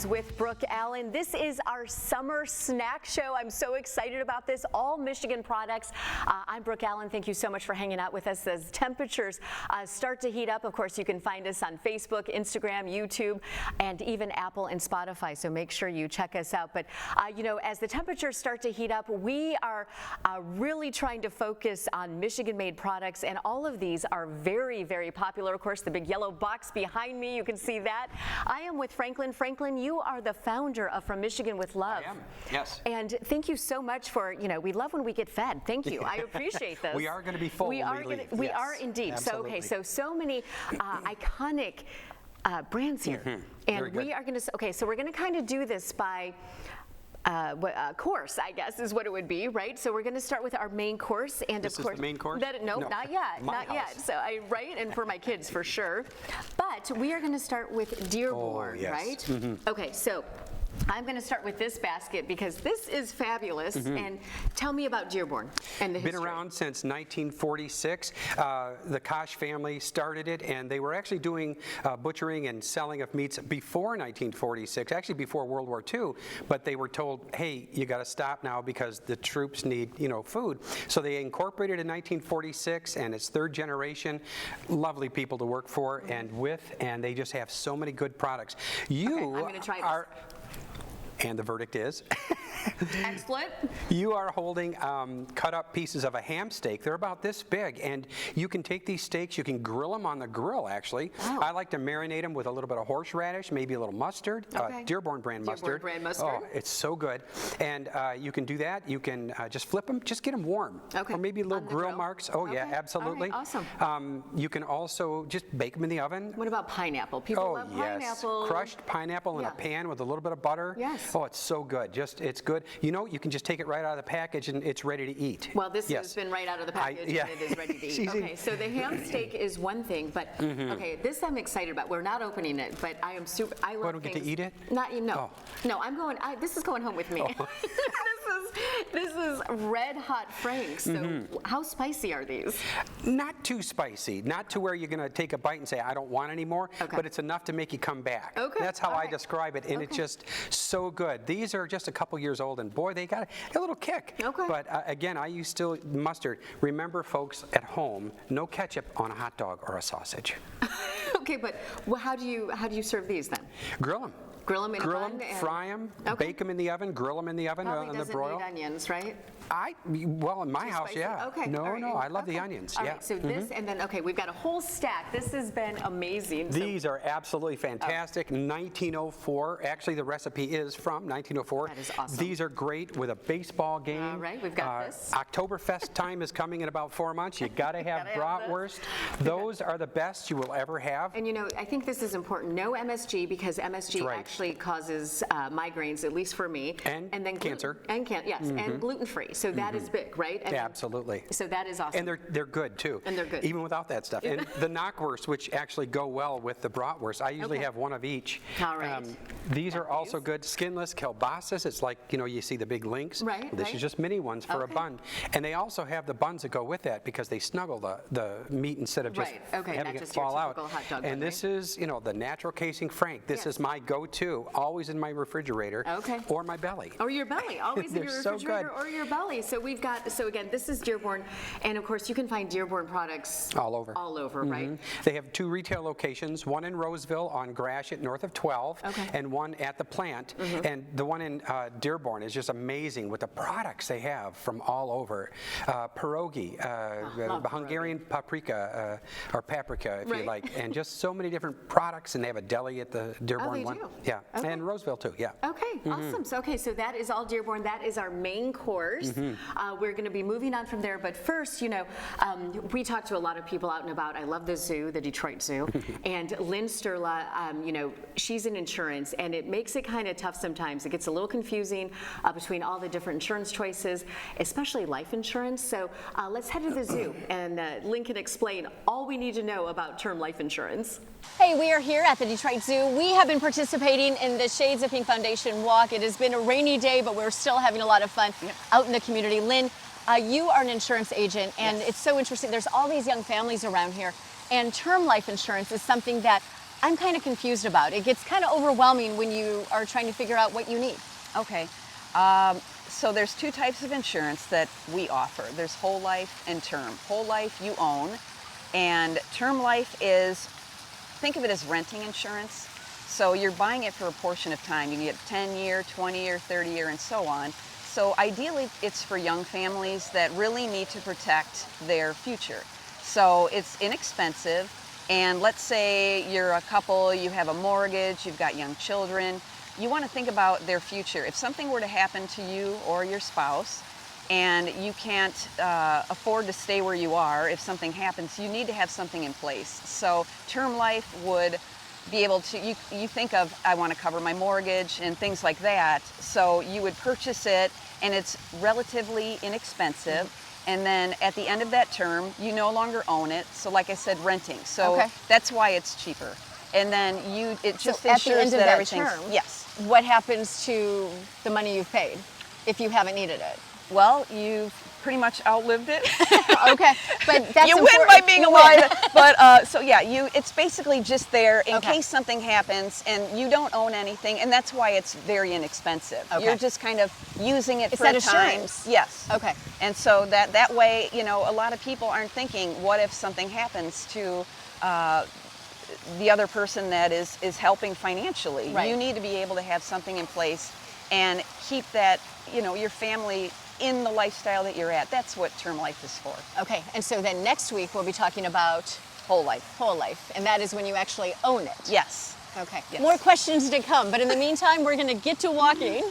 With Brooke Allen. This is our summer snack show. I'm so excited about this. All Michigan products. I'm Brooke Allen. Thank you so much for hanging out with us as temperatures start to heat up. Of course, you can find us on Facebook, Instagram, YouTube, and even Apple and Spotify. So make sure you check us out. But, you know, as the temperatures start to heat up, we are really trying to focus on Michigan-made products. And all of these are very, very popular. Of course, the big yellow box behind me, you can see that. I am with Franklin. Franklin, you are the founder of From Michigan with Love. I am, yes. And thank you so much for, you know, we love when we get fed. Thank you. I appreciate this. We are going to be full. We are indeed. Absolutely. So many iconic brands here. And we are going to, okay, so we're going to kind of do this by course, I guess, is what it would be, right? So we're going to start with our main course, and this of course, is the main course? No, not yet, not yet. So right, and for my kids for sure. But we are going to start with Dearborn, right? Okay, so I'm going to start with this basket because this is fabulous. And tell me about Dearborn and the history. Been around since 1946. The Koch family started it, and they were actually doing butchering and selling of meats before 1946, actually before World War II. But they were told, hey, you got to stop now because the troops need, you know, food. So they incorporated in 1946, and it's third generation. Lovely people to work for and with, and they just have so many good products. You I'm going to try this. And the verdict is? Excellent. You are holding cut up pieces of a ham steak. They're about this big, and you can take these steaks, you can grill them on the grill, actually. Oh. I like to marinate them with a little bit of horseradish, maybe a little mustard, Dearborn brand mustard. Dearborn brand mustard. Oh, it's so good. And you can do that. You can just flip them, just get them warm. Okay. Or maybe little grill marks. Oh, yeah, absolutely. All right, awesome. You can also just bake them in the oven. What about pineapple? People love pineapple. Crushed pineapple in a pan with a little bit of butter. Yes. Oh, it's so good. It's good. You know, you can just take it right out of the package and it's ready to eat. Well, this has been right out of the package and it is ready to eat. Okay, so the ham steak is one thing, but okay, this I'm excited about. We're not opening it, but I am super. I love don't get to eat it? No. I'm going. This is going home with me. Oh. This is red hot Franks. So how spicy are these? Not too spicy. Not to where you're going to take a bite and say I don't want any more. But it's enough to make you come back. Okay. That's how I describe it, and it's just so good. These are just a couple years old, and boy, they got a little kick. Okay. But again, I use still mustard. Remember, folks, at home, no ketchup on a hot dog or a sausage. Okay, but how do you serve these then? Grill them. Grill them in a Grill bun? them, and- fry them, Okay. bake them in the oven, grill them in the oven Probably on the doesn't broil. need onions, right? Well, in my Too house, spicy? yeah. Okay. No, all right. no, I love the Okay. onions. All yeah. right, so this, and then, okay, we've got a whole stack. This has been amazing. So- These are absolutely fantastic. 1904. Actually, the recipe is from 1904. That is awesome. These are great with a baseball game. All right, we've got this. Oktoberfest time is coming in about 4 months. You got to have Gotta have bratwurst. Those are the best you will ever have. And you know, I think this is important. No MSG, because MSG That's right. actually causes migraines, at least for me. And then cancer. Yes, and gluten-free. So that is big, right? I mean, Absolutely. So that is awesome. And they're good too. And they're good. Even without that stuff. And the knockwurst, which actually go well with the bratwurst. I usually Okay. have one of each. All right. These are also good. Skinless kielbasa's. It's like, you see the big links. Right, This right. is just mini ones for a Okay. bun. And they also have the buns that go with that because they snuggle the meat instead of just Right, okay, having not it just your fall out. typical hot dog And bun, this is, the natural casing Frank. This Yes. is my go-to, always in my refrigerator. Okay. Or my belly. Or your belly, always in They're your so refrigerator good. or your belly. So we've got, so again, this is Dearborn, and of course you can find Dearborn products All over. all over, right? They have 2 retail locations, one in Roseville on Gratiot north of 12, Okay. and one at the plant. And the one in Dearborn is just amazing with the products they have from all over. Pierogi, love Hungarian paprika, or paprika if you Right. like, and just so many different products. And they have a deli at the Dearborn they one. do? Yeah, Okay. and Roseville too, yeah. Okay, awesome. So, okay, so that is all Dearborn. That is our main course. We're going to be moving on from there. But first, we talk to a lot of people out and about. I love the zoo, the Detroit Zoo. And Lynn Sterla, she's in insurance, and it makes it kind of tough sometimes. It gets a little confusing between all the different insurance choices, especially life insurance. So let's head to the zoo, and Lynn can explain all we need to know about term life insurance. Hey, we are here at the Detroit Zoo. We have been participating in the Shades of Pink Foundation walk. It has been a rainy day, but we're still having a lot of fun out in the community. Lynn, you are an insurance agent, and it's so interesting. There's all these young families around here, and term life insurance is something that I'm kind of confused about. It gets kind of overwhelming when you are trying to figure out what you need. Okay. So there's 2 types of insurance that we offer. There's whole life and term. Whole life you own, and term life is, think of it as renting insurance. So you're buying it for a portion of time. You can get 10-year, 20-year, 30-year, and so on. So ideally, it's for young families that really need to protect their future. So it's inexpensive, and let's say you're a couple, you have a mortgage, you've got young children. You want to think about their future. If something were to happen to you or your spouse, and you can't afford to stay where you are, if something happens, you need to have something in place. So term life would be able to, you think of, I want to cover my mortgage and things like that. So you would purchase it, and it's relatively inexpensive. And then at the end of that term, you no longer own it. So like I said, renting. So Okay. that's why it's cheaper. And then it just So at the ensures end of that that everything's, term, yes. what happens to the money you've paid if you haven't needed it? Well, you've pretty much outlived it. Okay, but that's You win important. by being You win. alive. But so yeah, it's basically just there in Okay. case something happens, and you don't own anything, and that's why it's very inexpensive. Okay. You're just kind of using it It's for that a time. assurance. Yes. Okay. And so that way, a lot of people aren't thinking, what if something happens to the other person that is helping financially? Right. You need to be able to have something in place and keep that, your family in the lifestyle that you're at. That's what term life is for. Okay, and so then next week we'll be talking about Whole life. whole life, and that is when you actually own it. Yes. Okay. Yes. More questions to come, but in the meantime, we're going to get to walking.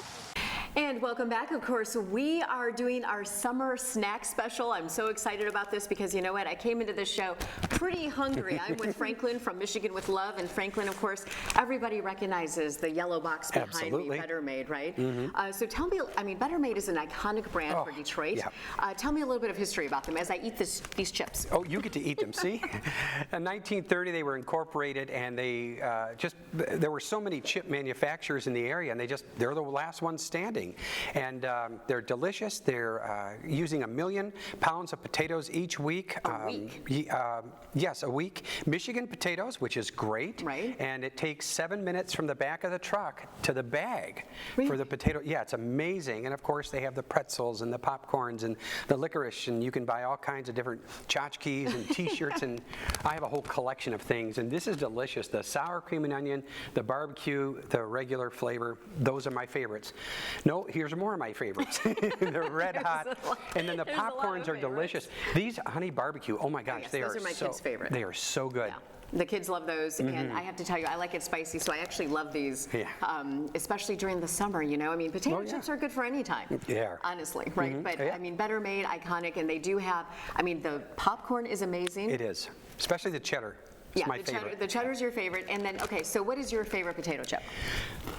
And welcome back. Of course, we are doing our summer snack special. I'm so excited about this because you know what? I came into this show pretty hungry. I'm with Franklin from Michigan with Love, and Franklin, of course, everybody recognizes the yellow box behind Absolutely. me, Better Made, right? So tell me, Better Made is an iconic brand for Detroit. yeah. Tell me a little bit of history about them as I eat these chips. Oh, you get to eat them, see? In 1930, they were incorporated, and they there were so many chip manufacturers in the area, and they're the last ones standing. outstanding. And they're delicious. They're using 1 million pounds of potatoes each week. Yes, a week. Michigan potatoes, which is great. Right. And it takes 7 minutes from the back of the truck to the bag Really? for the potato. Yeah, it's amazing. And of course, they have the pretzels and the popcorns and the licorice, and you can buy all kinds of different tchotchkes and T-shirts, and I have a whole collection of things. And this is delicious. The sour cream and onion, the barbecue, the regular flavor, those are my favorites. No, here's more of my favorites. They're red hot. And then the There's a lot popcorns of are delicious. These honey barbecue, oh my gosh, yes, they those are my so, kids' favorite. They are so good. Yeah. The kids love those, and I have to tell you, I like it spicy, so I actually love these, Yeah. especially during the summer, you know? I mean, potato chips are good for any time. Yeah. Honestly, right? But, Yeah. I mean, Better Made, iconic, and they do have, I mean, the popcorn is amazing. It is, especially the cheddar. It's my the favorite. the cheddar's your favorite, and then, okay, so what is your favorite potato chip?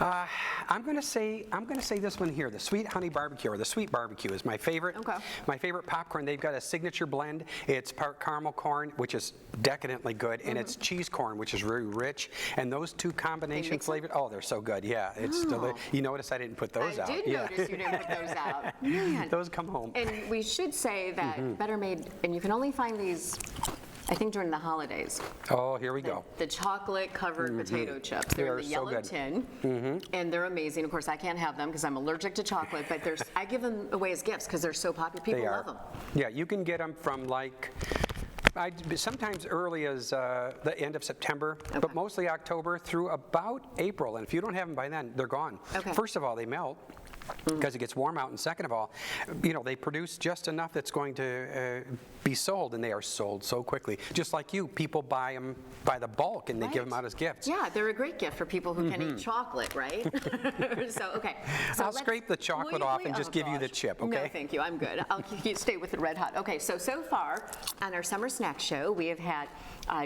I'm gonna say this one here, the sweet honey barbecue, or the sweet barbecue is my favorite. Okay. My favorite popcorn. They've got a signature blend. It's part caramel corn, which is decadently good, and it's cheese corn, which is very rich. And those two combination mix 'em? flavors, oh, they're so good. Yeah, it's you notice I didn't put those out. I did Yeah. notice you didn't put those out. Man. Those come home. And we should say that Better Made, and you can only find these, I think, during the holidays. Oh, here we go. The chocolate-covered potato chips. They're in They the are so yellow good. tin, and they're amazing. Of course, I can't have them because I'm allergic to chocolate, but I give them away as gifts because they're so popular. People They love are. them. Yeah, you can get them from sometimes early as the end of September, but mostly October through about April. And if you don't have them by then, they're gone. Okay. First of all, they melt because it gets warm out, and second of all, they produce just enough that's going to be sold, and they are sold so quickly. Just like you, people buy them by the bulk, and they give them out as gifts. Yeah, they're a great gift for people who can eat chocolate, right? So, okay. So I'll scrape the chocolate off and just give you the chip, okay? No, thank you. I'm good. I'll stay with it red hot. Okay, so far on our summer snack show, we have had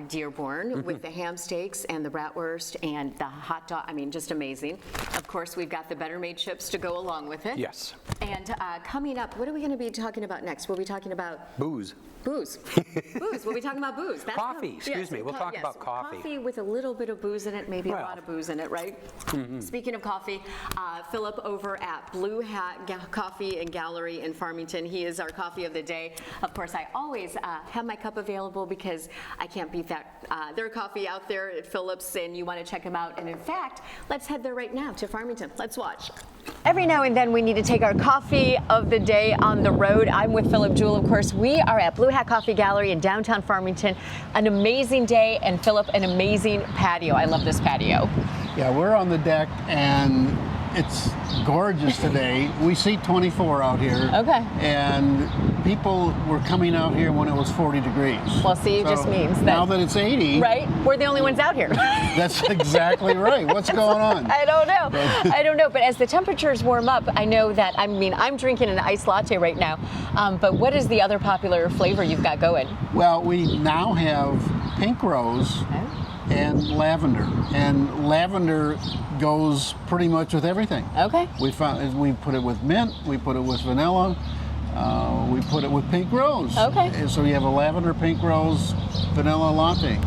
Dearborn with the ham steaks and the bratwurst and the hot dog. I mean, just amazing. Of course, we've got the Better Made chips to go along with it. Yes. And coming up, what are we going to be talking about next? We'll be talking about Booze. booze. Booze. We'll be talking about booze. That's Coffee, excuse me. We'll talk about coffee. Coffee with a little bit of booze in it, maybe a Well. lot of booze in it, right? Speaking of coffee, Philip over at Blue Hat Coffee and Gallery in Farmington, he is our coffee of the day. Of course, I always have my cup available because I can't beat that. Their coffee out there at Phillips, and you want to check them out. And in fact, let's head there right now to Farmington. Let's watch. Every now and then we need to take our coffee of the day on the road. I'm with Philip Jewell, of course. We are at Blue Hat Coffee Gallery in downtown Farmington. An amazing day, and Philip, an amazing patio. I love this patio. Yeah, we're on the deck, and it's gorgeous today. We see 24 out here. Okay. And people were coming out here when it was 40 degrees. Well, see, it just means that now that it's 80, right? We're the only ones out here. that's exactly right. What's going on? I don't know. I don't know. But as the temperatures warm up, I know that, I mean, I'm drinking an iced latte right now. But what is the other popular flavor you've got going? Well, we now have pink rose and lavender. And lavender goes pretty much with everything. Okay. We put it with mint, we put it with vanilla, we put it with pink rose. Okay. And so you have a lavender, pink rose, vanilla latte.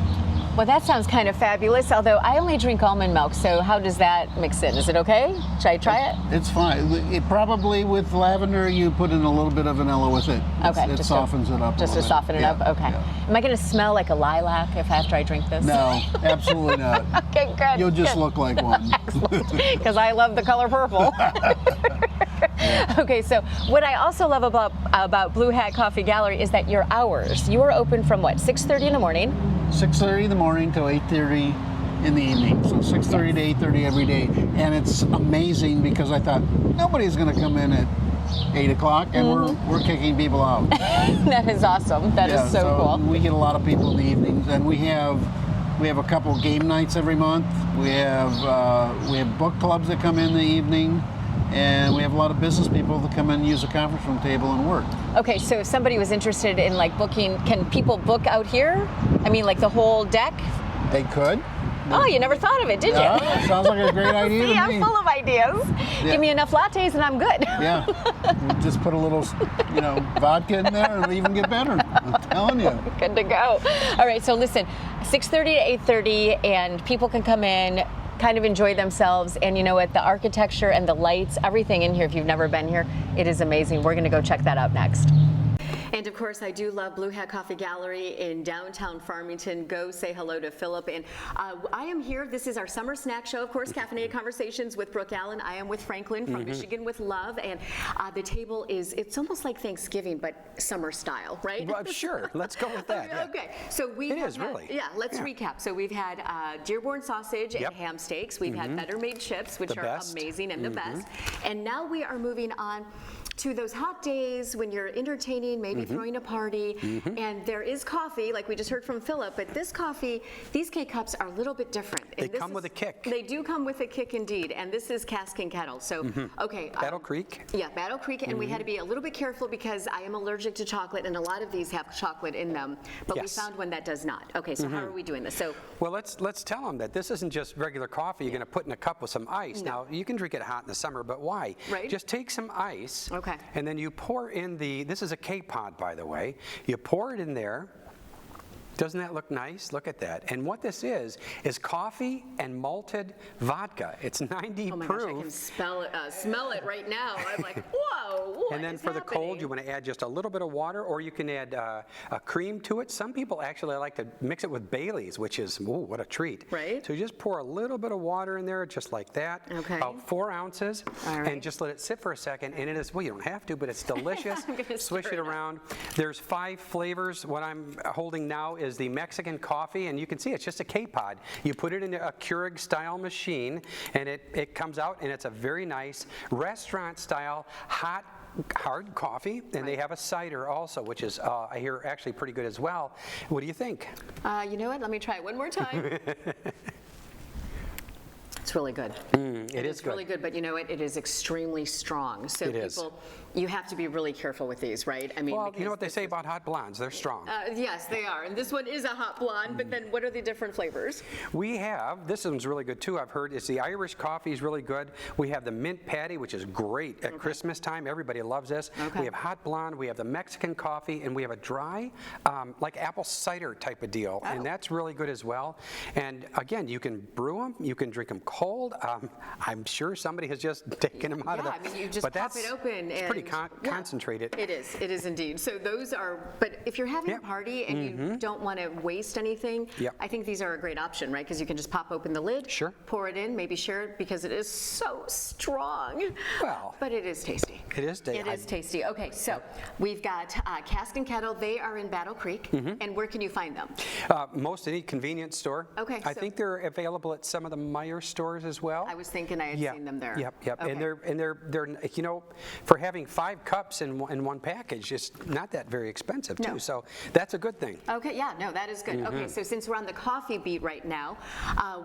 Well, that sounds kind of fabulous, although I only drink almond milk, so how does that mix in? Is it okay? Should I try it? It's fine. It probably with lavender, you put in a little bit of vanilla with it. Okay. It softens it up a Just to little bit. soften it up? Yeah, Okay. yeah. Am I going to smell like a lilac after I drink this? No, absolutely not. Okay, good. You'll just good. look like one. Because I love the color purple. Okay, so what I also love about Blue Hat Coffee Gallery is that your hours. You are open from what, 6:30 in the morning? 6:30 in the morning to 8:30 in the evening. So 6:30 to 8:30 every day. And it's amazing because I thought nobody's going to come in at 8 o'clock, and we're kicking people out. That is awesome. That is so cool. We get a lot of people in the evenings, and we have a couple game nights every month. We have book clubs that come in the evening. And we have a lot of business people that come in and use a conference room table and work. Okay, so if somebody was interested in like booking, can people book out here? I mean, like the whole deck? They could. Oh, you never thought of it, did you? Yeah, sounds like a great idea See, to I'm me. full of ideas. Yeah. Give me enough lattes and I'm good. Yeah, we just put a little, vodka in there and it'll even get better. I'm telling you. Good to go. All right, so listen, 6:30 to 8:30, and people can come in. kind of enjoy themselves. And you know what? The architecture and the lights, everything in here, if you've never been here, it is amazing. We're going to go check that out next. And of course, I do love Blue Hat Coffee Gallery in downtown Farmington. Go say hello to Philip. And I am here. This is our summer snack show, of course, Caffeinated Conversations with Brooke Allen. I am with Franklin from Michigan with Love. And the table is, it's almost like Thanksgiving, but summer style, right? Well, sure. Let's go with that. Yeah. Okay. So we It is really. Yeah, let's recap. So we've had Dearborn sausage and ham steaks. We've had Better Made chips, which The are best. amazing and the best. And now we are moving on to those hot days when you're entertaining, maybe throwing a party, and there is coffee, like we just heard from Philip, but this coffee, these K-Cups are a little bit different. They come with a kick. They do come with a kick indeed, and this is Cask and Kettle. So, okay. Battle Creek. Yeah, Battle Creek, and we had to be a little bit careful because I am allergic to chocolate, and a lot of these have chocolate in them, but Yes. we found one that does not. Okay, so how are we doing this? So, Well, let's tell them that this isn't just regular coffee you're going to put in a cup with some ice. No. Now, you can drink it hot in the summer, but why? Right. Just take some ice, Okay. and then you pour in this is a K-pod, by the way. You pour it in there. Doesn't that look nice? Look at that. And what this is coffee and malted vodka. It's 90 oh my proof. gosh, I can smell it right now. I'm like, whoa, what And then is for the cold, happening? you want to add just a little bit of water, or you can add a cream to it. Some people actually like to mix it with Bailey's, which is, ooh, what a treat. Right. So you just pour a little bit of water in there, just like that. Okay. About 4 ounces. All right. And just let it sit for a second. And it is, well, you don't have to, but it's delicious. I'm gonna Swish stir it it up. around. There's 5 flavors. What I'm holding now is the Mexican coffee, and you can see it's just a K-pod. You put it in a Keurig-style machine, and it comes out, and it's a very nice restaurant-style hot hard coffee, and they have a cider also, which is I hear actually pretty good as well. What do you think? You know what? Let me try it one more time. It's really good. It is good. really good, but you know what? It is extremely strong. So It is. people, you have to be really careful with these, right? I mean, Well, you because know what they this say is- about hot blondes? They're strong. Yes, they are. And this one is a hot blonde, but then what are the different flavors? We have, this one's really good too, I've heard, it's the Irish coffee is really good. We have the mint patty, which is great at Christmas time. Everybody loves this. Okay. We have hot blonde, we have the Mexican coffee, and we have a dry, like apple cider type of deal. Oh. And that's really good as well. And again, you can brew them, you can drink them cold. I'm sure somebody has just taken them out of the... Yeah, I mean, you just but pop that's- it open It's pretty and- yeah. concentrated. It is indeed. So those are, but if you're having Yeah. a party and you don't want to waste anything, Yep. I think these are a great option, right? Because you can just pop open the lid, Sure. pour it in, maybe share it because it is so strong. Well, But it is tasty. it is tasty. It is tasty. Okay, so we've got Cask and Kettle. They are in Battle Creek. And where can you find them? Most any convenience store. Okay, I so- think they're available at some of the Meijer stores as well. I was thinking I had Yeah, seen them there. Yep. Okay. And they're you know, for having 5 cups in one package, it's not that very expensive too. No. So that's a good thing. Okay, yeah, no, that is good. Okay, so since we're on the coffee beat right now,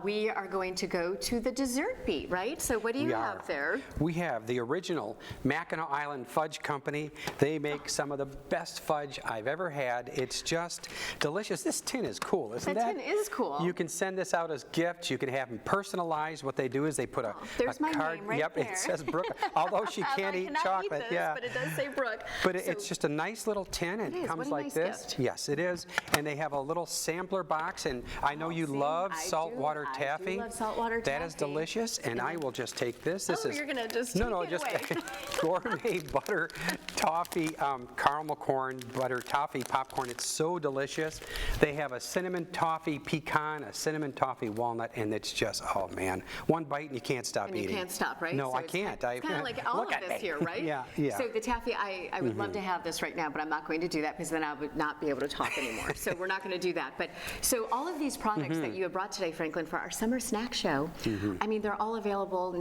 we are going to go to the dessert beat, right? So what do you We have are. there? We have the original Mackinac Island Fudge Company. They make some of the best fudge I've ever had. It's just delicious. This tin is cool, isn't The that? tin is cool. You can send this out as gifts. You can have them personalized. What they do is they put a There's my card. name right Yep, there. it says Brooke. Although she Although can't I eat cannot chocolate. this, Yeah. but it does say Brooke. But So- it's just a nice little tin, and It it is. comes What a like nice this. gift. Yes, it is. And they have a little sampler box, and I know you see, love I do. saltwater I do taffy. love saltwater That is taffy. delicious, and I will just take this. This Oh, is you're gonna just no, take no, it just away. gourmet butter toffee, caramel corn butter toffee popcorn. It's so delicious. They have a cinnamon toffee pecan, a cinnamon toffee walnut, and it's just, oh man, one bite and you can't stop And you eating. can't stop, right? No, So I it's can't. It's kind of like all Look of at this me. here, right? Yeah, yeah. So the taffy, I would love to have this right now, but I'm not going to do that because then I would not be able to talk anymore. So we're not going to do that. But so all of these products that you have brought today, Franklin, for our summer snack show, I mean, they're all available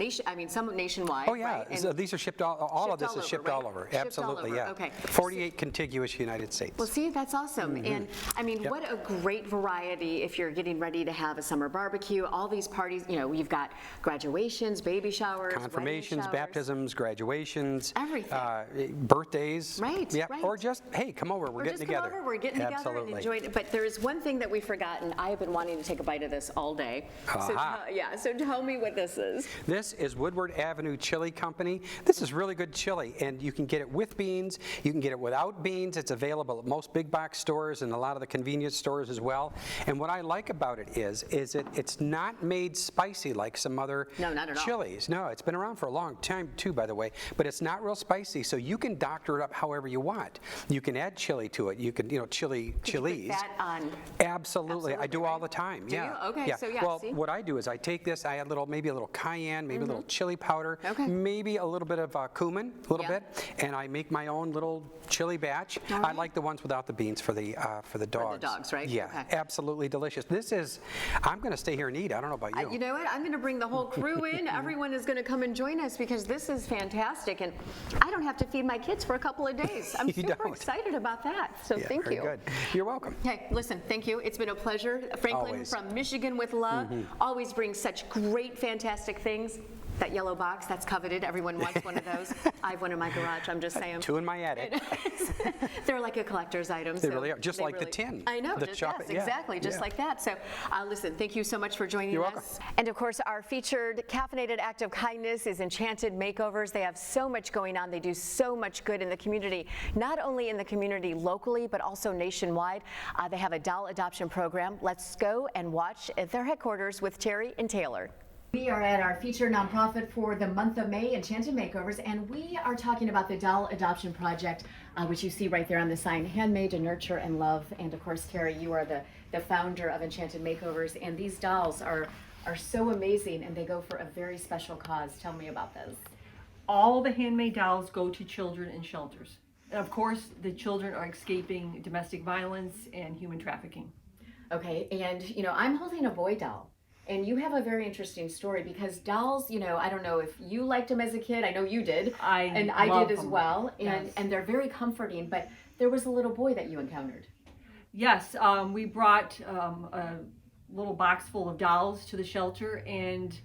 some nationwide. Oh yeah, right? And so these are shipped all shipped of this all is shipped over, all right? over. Shipped all Absolutely, over, yeah. okay. 48 contiguous United States. Well, see, that's awesome. And I mean, Yep. what a great variety if you're getting ready to have a summer barbecue. All these parties, you know, you've got graduations, baby showers, wedding Confirmations, showers. baptisms, graduations, Everything. Birthdays. Right, Yep. right. Or just, hey, come over, we're Or getting just together. come over, we're getting together Absolutely. and enjoying it. But there is one thing that we forgot, and I have been wanting to take a bite of this all day. So, Aha. so tell me what this is. This is Woodward Avenue Chili Company. This is really good chili, and you can get it with beans. You can get it without beans. It's available at most big box stores and a lot of the convenience stores as well. And what I like about it is it's not made spicy like some other No, not at all. chilies. No, it's been around for a long time too, by the way, but it's not real spicy, so you can doctor it up however you want. You can add chili to it. You can, chilies. That on. Absolutely. I do all right? the time. Do yeah. you? Okay, so yeah, Well, see? what I do is I take this, I add maybe a little cayenne, maybe a little chili powder, Okay. maybe a little bit of cumin, a little Yeah. bit, and I make my own little chili batch. All I right. like the ones without the beans for the dogs. dogs, right? Yeah, Okay. absolutely delicious. I'm going to stay here and eat. I don't know about you. You know what? I'm going to bring the whole crew in. Everyone is going to come and join us because this is fantastic, and I don't have to feed my kids for a couple of days. I'm You super don't. excited about that. So Yeah, thank very you. good. You're welcome. Hey, listen, thank you. It's been a pleasure. Franklin Always. from Michigan with Love always brings such great, fantastic things. That yellow box, that's coveted. Everyone wants one of those. I have one in my garage, I'm just saying. 2 in my attic. They're like a collector's item. They so really are, just they like the tin. I know, The just, chocolate, yes, yeah, exactly, just yeah. like that. So listen, thank you so much for joining You're us. welcome. And of course, our featured caffeinated act of kindness is Enchanted Makeovers. They have so much going on. They do so much good in the community, not only in the community locally, but also nationwide. They have a doll adoption program. Let's go and watch at their headquarters with Terry and Taylor. We are at our featured nonprofit for the month of May, Enchanted Makeovers, and we are talking about the doll adoption project, which you see right there on the sign, handmade to nurture and love. And of course, Terry, you are the founder of Enchanted Makeovers, and these dolls are so amazing, and they go for a very special cause. Tell me about this. All the handmade dolls go to children in shelters. And of course, the children are escaping domestic violence and human trafficking. Okay, and I'm holding a boy doll. And you have a very interesting story because dolls, I don't know if you liked them as a kid. I know you did. And I love did as them. well. Yes. And they're very comforting. But there was a little boy that you encountered. Yes, we brought a little box full of dolls to the shelter, and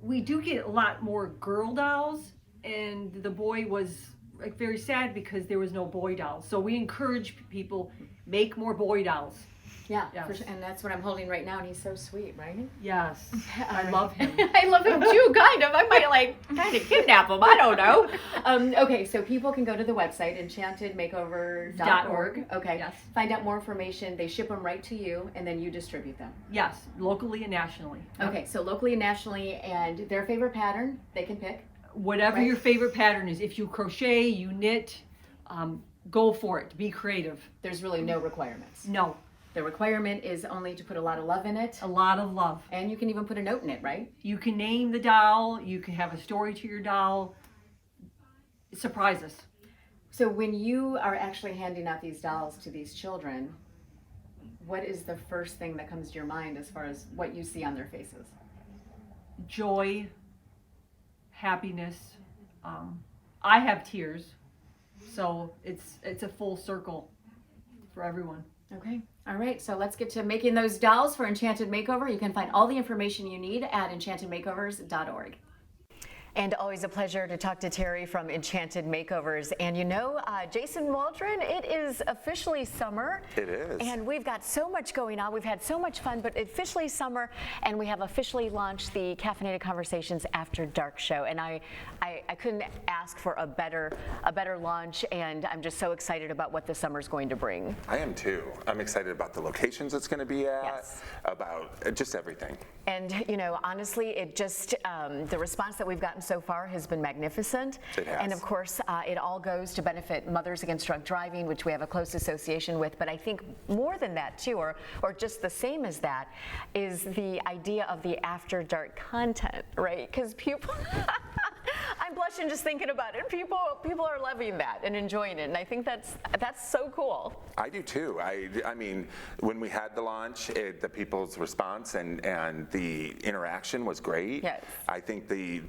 we do get a lot more girl dolls, and the boy was very sad because there was no boy dolls. So we encourage people, make more boy dolls. Yeah, Yes. for sure. And that's what I'm holding right now. And he's so sweet, right? Yes, I love him. I love him too, kind of. I might kind of kidnap him. I don't know. Okay, so people can go to the website, enchantedmakeover.org. Okay. Yes. Find out more information. They ship them right to you, and then you distribute them. Yes, locally and nationally. Okay, so locally and nationally, and their favorite pattern, they can pick. Whatever Right. your favorite pattern is, if you crochet, you knit, go for it. Be creative. There's really no requirements. No, The requirement is only to put a lot of love in it, a lot of love. and you can even put a note in it, right? You can name the doll. You can have a story to your doll. Surprise us. So when you are actually handing out these dolls to these children, what is the first thing that comes to your mind as far as what you see on their faces? Joy, happiness. I have tears, so it's a full circle for everyone. Okay. All right. So let's get to making those dolls for Enchanted Makeover. You can find all the information you need at enchantedmakeovers.org. And always a pleasure to talk to Terry from Enchanted Makeovers. And Jason Waldron, it is officially summer. It is. And we've got so much going on. We've had so much fun, but officially summer, and we have officially launched the Caffeinated Conversations After Dark show. And I couldn't ask for a better launch, and I'm just so excited about what the summer's going to bring. I am too. I'm excited about the locations it's going to be at, Yes. about just everything. And honestly, it just the response that we've gotten so far has been magnificent. It has. And of course, it all goes to benefit Mothers Against Drunk Driving, which we have a close association with. But I think more than that too, or just the same as that, is the idea of the after dark content, right? Because people. I'm blushing just thinking about it. People are loving that and enjoying it, and I think that's so cool. I do too. I mean, when we had the launch, the people's response and the interaction was great. Yes. I think the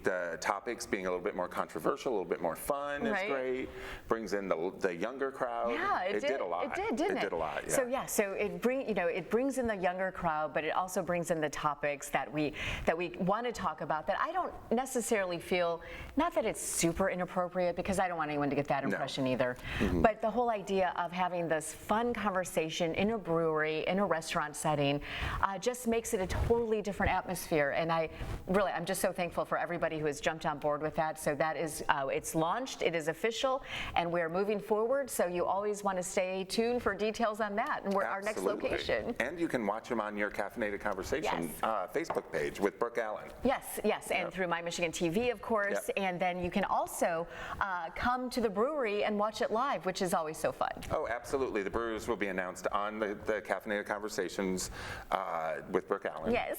topics being a little bit more controversial, a little bit more fun Right. is great. Brings in the younger crowd. Yeah, it did a lot. It did, didn't it? It did a lot. Yeah. So it brings in the younger crowd, but it also brings in the topics that we want to talk about that I don't necessarily feel not that it's super inappropriate, because I don't want anyone to get that impression either, but the whole idea of having this fun conversation in a brewery, in a restaurant setting, just makes it a totally different atmosphere. And I'm just so thankful for everybody who has jumped on board with that. So that is, it's launched, it is official, and we're moving forward. So you always want to stay tuned for details on that and where our next location. And you can watch them on your Caffeinated Conversation Facebook page with Brooke Allen. Yes, and through My Michigan TV, of course. And then you can also come to the brewery and watch it live, which is always so fun. Oh, absolutely. The brewers will be announced on the Caffeinated Conversations with Brooke Allen. Yes.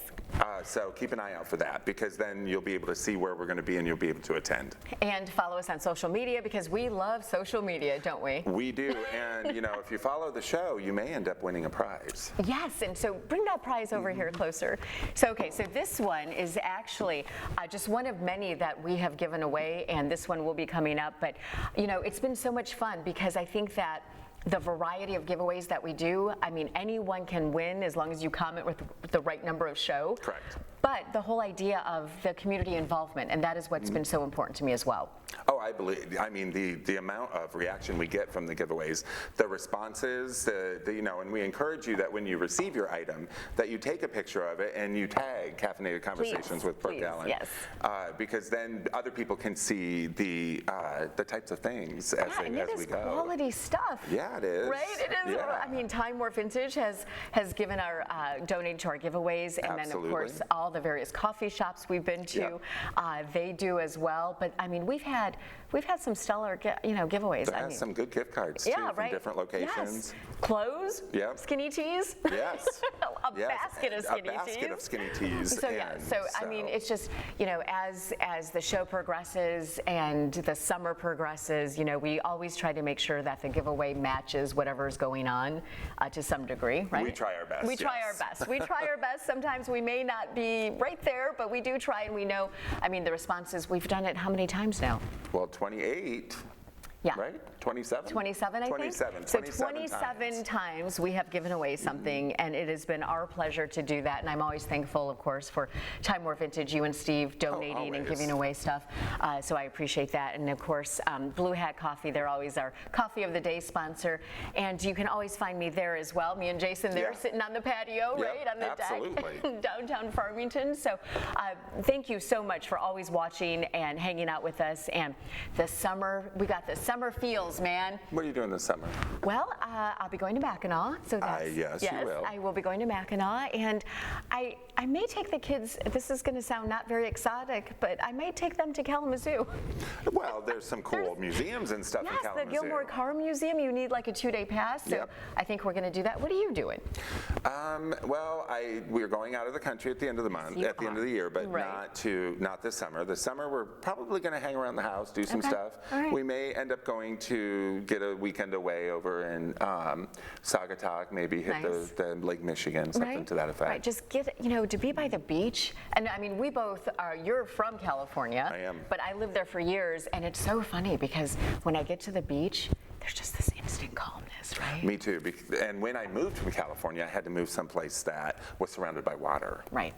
So keep an eye out for that, because then you'll be able to see where we're going to be and you'll be able to attend. And follow us on social media, because we love social media, don't we? We do. And, if you follow the show, you may end up winning a prize. Yes, and so bring that prize over here closer. So, okay, so this one is actually just one of many that we have given away, and this one will be coming up. But, it's been so much fun, because I think that the variety of giveaways that we do, I mean, anyone can win as long as you comment with the right number of show. Correct. But the whole idea of the community involvement, and that is what's been so important to me as well. Oh, I mean, the amount of reaction we get from the giveaways, the responses, and we encourage you that when you receive your item, that you take a picture of it and you tag Caffeinated Conversations with Brooke Allen. Yes. Because then other people can see the types of things as we go. It is quality stuff. Yeah, it is. Right? It is. Yeah. I mean, Time War Vintage has given our donated to our giveaways, and then of course all the various coffee shops we've been to, they do as well. But I mean, we've had some stellar giveaways. That has some good gift cards too from different locations. Yes. Clothes. Yep. Skinny teas. Yes. A basket of skinny teas. A basket of skinny teas. So I mean, it's just as the show progresses and the summer progresses, we always try to make sure that the giveaway matches whatever is going on to some degree, right? We try our best. We try our best. We try our best. Sometimes we may not be right there, but we do try, and we know. I mean, the responses, we've done it how many times now? Well, 28. Yeah. Right? 27? 27, I think. 27. So 27 times we have given away something, and it has been our pleasure to do that. And I'm always thankful, of course, for Time War Vintage, you and Steve donating and giving away stuff. So I appreciate that. And of course, Blue Hat Coffee, they're always our Coffee of the Day sponsor. And you can always find me there as well. Me and Jason there sitting on the patio, right, on the deck, downtown Farmington. So thank you so much for always watching and hanging out with us. And the summer, we got the summer feels, man. What are you doing this summer? Well, I'll be going to Mackinac. So that's, yes, you will. I will be going to Mackinac, and I may take the kids. This is going to sound not very exotic, but I may take them to Kalamazoo. Well, there's some cool museums and stuff in Kalamazoo. Yes, the Gilmore Car Museum. You need like a 2-day pass. So I think we're going to do that. What are you doing? Well, we're going out of the country at the end of the month, at the end of the year, but not this summer. This summer we're probably going to hang around the house, do some stuff. Right. We may end up going to get a weekend away over in Saugatuck, maybe hit the Lake Michigan, something to that effect. Right, just get, to be by the beach. And I mean, we both are, you're from California. I am. But I lived there for years, and it's so funny because when I get to the beach, there's just this instant calmness, right? Me too. And when I moved from California, I had to move someplace that was surrounded by water. Right.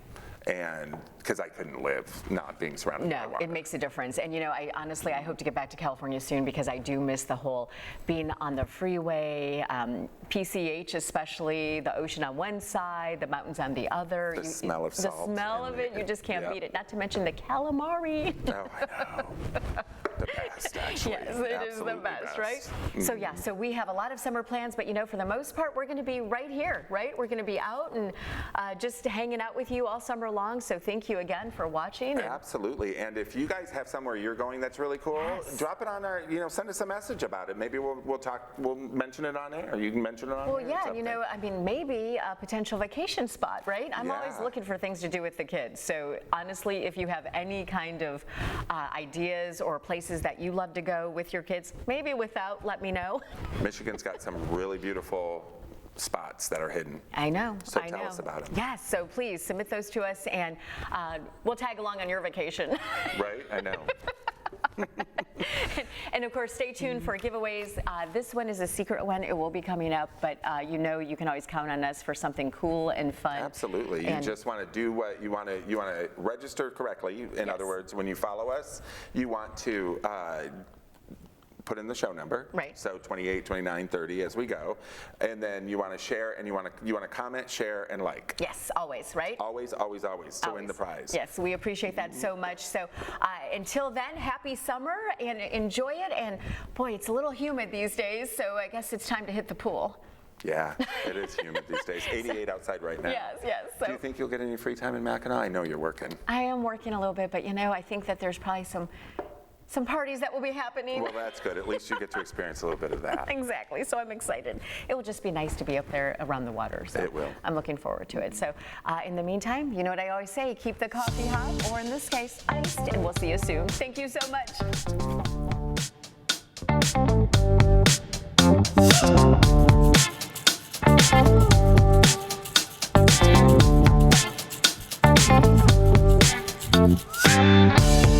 And because I couldn't live not being surrounded by water. No, it makes a difference. And I honestly hope to get back to California soon, because I do miss the whole being on the freeway, PCH especially, the ocean on one side, the mountains on the other. The smell of salt. The smell of it, you just can't beat it. Not to mention the calamari. Oh, I know. The best, actually. Yes, it is the best, right? So so we have a lot of summer plans, but for the most part, we're going to be right here, right? We're going to be out and just hanging out with you all summer long. So thank you again for watching. Absolutely. And if you guys have somewhere you're going that's really cool, drop it on our, send us a message about it. Maybe we'll mention it on air. You can mention it on air. Well, yeah, I mean, maybe a potential vacation spot, right? I'm always looking for things to do with the kids. So honestly, if you have any kind of ideas or places that you love to go with your kids, maybe without, let me know. Michigan's got some really beautiful spots that are hidden. I know. So tell us about them. Yes, so please submit those to us, and we'll tag along on your vacation. Right, I know. And of course, stay tuned for giveaways. This one is a secret one. It will be coming up, but you can always count on us for something cool and fun. Absolutely. You And just want to do what you want to. You want to register correctly. In other words, when you follow us, you want to put in the show number. Right. So 28, 29, 30 as we go, and then you want to share and you want to comment, share, and like. yes, always, right? Always, always, always to win the prize. Yes, we appreciate that so much. So until then, happy summer and enjoy it. And boy, it's a little humid these days, so I guess it's time to hit the pool. Yeah, it is humid these days. 88 outside right now. Yes, yes. Do you think you'll get any free time in Mackinac? I know you're working. I am working a little bit, but I think that there's probably some parties that will be happening. Well, that's good. At least you get to experience a little bit of that. Exactly, so I'm excited. It will just be nice to be up there around the water. So It will. I'm looking forward to it. So in the meantime, you know what I always say, keep the coffee hot, or in this case, iced, and we'll see you soon. Thank you so much.